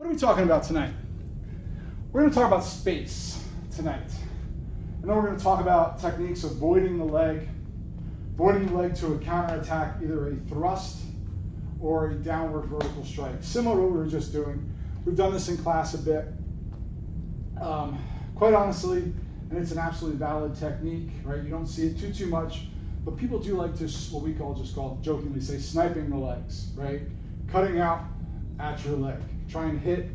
What are we talking about tonight? We're going to talk about space tonight. And then we're going to talk about techniques of voiding the leg to a counterattack, either a thrust or a downward vertical strike. Similar to what we were just doing. We've done this in class a bit. Quite honestly, and it's an absolutely valid technique, right? You don't see it too much, but people do like to, what we just call jokingly say, sniping the legs, right? Cutting out at your leg, trying to hit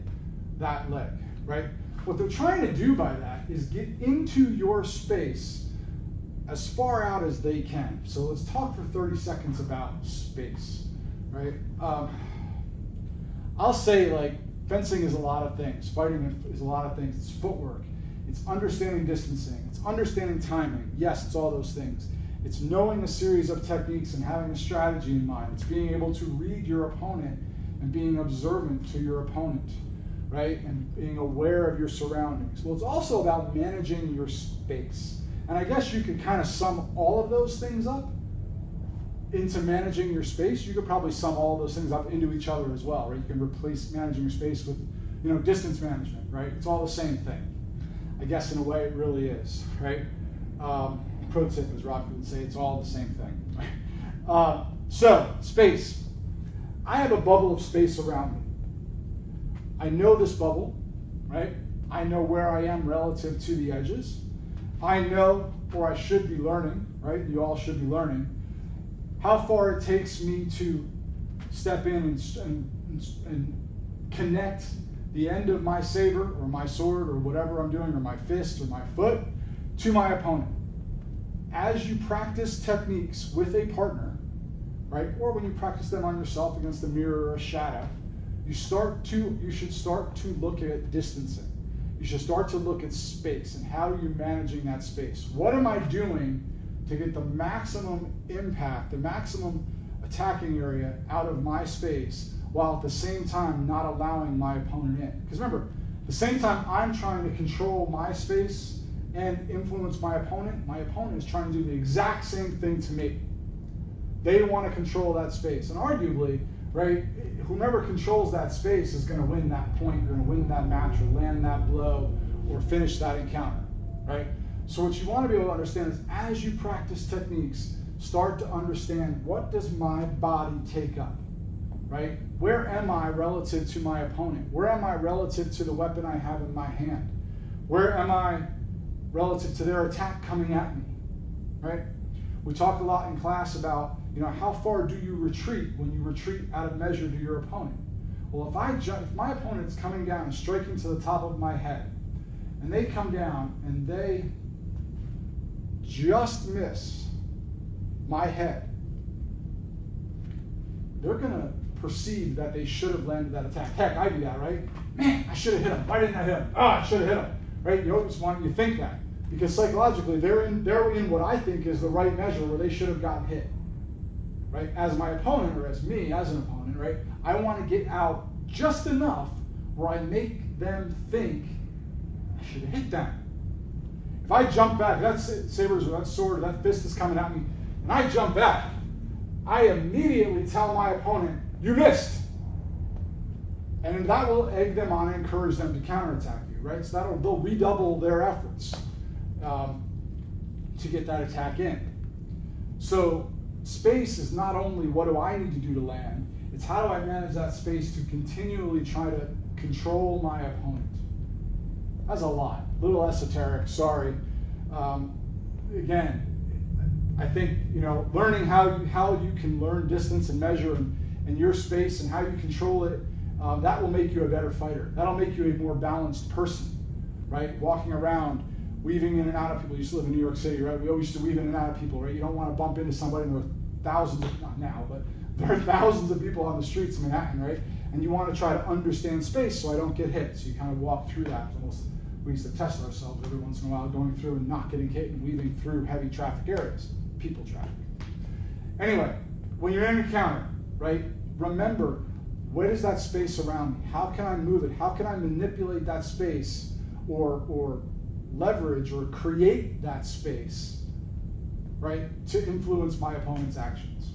that leg, right? What they're trying to do by that is get into your space as far out as they can. So let's talk for 30 seconds about space, right? I'll say, like, fencing is a lot of things. Fighting is a lot of things. It's footwork. It's understanding distancing. It's understanding timing. Yes, it's all those things. It's knowing a series of techniques and having a strategy in mind. It's being able to read your opponent and being observant to your opponent, right? And being aware of your surroundings. Well, it's also about managing your space. And I guess you could kind of sum all of those things up into managing your space. You could probably sum all of those things up into each other as well, right? You can replace managing your space with, distance management, right? It's all the same thing. I guess in a way it really is, right? Pro tip, as Rocky would say, it's all the same thing. Right? So, space. I have a bubble of space around me. I know this bubble, right? I know where I am relative to the edges. I know, or I should be learning, right? You all should be learning, how far it takes me to step in and connect the end of my saber or my sword or whatever I'm doing, or my fist or my foot, to my opponent. As you practice techniques with a partner, right, or when you practice them on yourself against a mirror or a shadow, you should start to look at distancing. You should start to look at space and how are you managing that space. What am I doing to get the maximum impact, the maximum attacking area out of my space, while at the same time not allowing my opponent in? Because remember, at the same time I'm trying to control my space and influence my opponent is trying to do the exact same thing to me. They want to control that space. And arguably, right, whomever controls that space is going to win that point, you're going to win that match, or land that blow, or finish that encounter, right? So what you want to be able to understand is, as you practice techniques, start to understand, what does my body take up, right? Where am I relative to my opponent? Where am I relative to the weapon I have in my hand? Where am I relative to their attack coming at me, right? We talked a lot in class about, how far do you retreat when you retreat out of measure to your opponent? Well, if my opponent's coming down and striking to the top of my head, and they come down and they just miss my head, they're going to perceive that they should have landed that attack. Heck, I do that, right? Man, I should have hit him. Why didn't I hit him? I should have hit him, right? You think that, because psychologically they're in what I think is the right measure where they should have gotten hit, right? As my opponent, or as me as an opponent, right? I want to get out just enough where I make them think I should have hit them. If I jump back, that saber or that sword or that fist is coming at me, and I jump back, I immediately tell my opponent, you missed. And that will egg them on and encourage them to counterattack you, right? So they'll redouble their efforts to get that attack in. So space is not only what do I need to do to land, it's how do I manage that space to continually try to control my opponent. That's a lot. A little esoteric, sorry. Again, I think learning how you can learn distance and measure and your space and how you control it, that will make you a better fighter. That'll make you a more balanced person, right? Walking around, weaving in and out of people. We used to live in New York City, right? We always used to weave in and out of people, right? You don't want to bump into somebody, and there are thousands of, not now, but there are thousands of people on the streets of Manhattan, right? And you want to try to understand space so I don't get hit. So you kind of walk through that. We used to test ourselves every once in a while, going through and not getting hit and weaving through heavy traffic areas, people traffic. Anyway, when you're in an encounter, right, remember, what is that space around me? How can I move it? How can I manipulate that space or leverage or create that space, right, to influence my opponent's actions?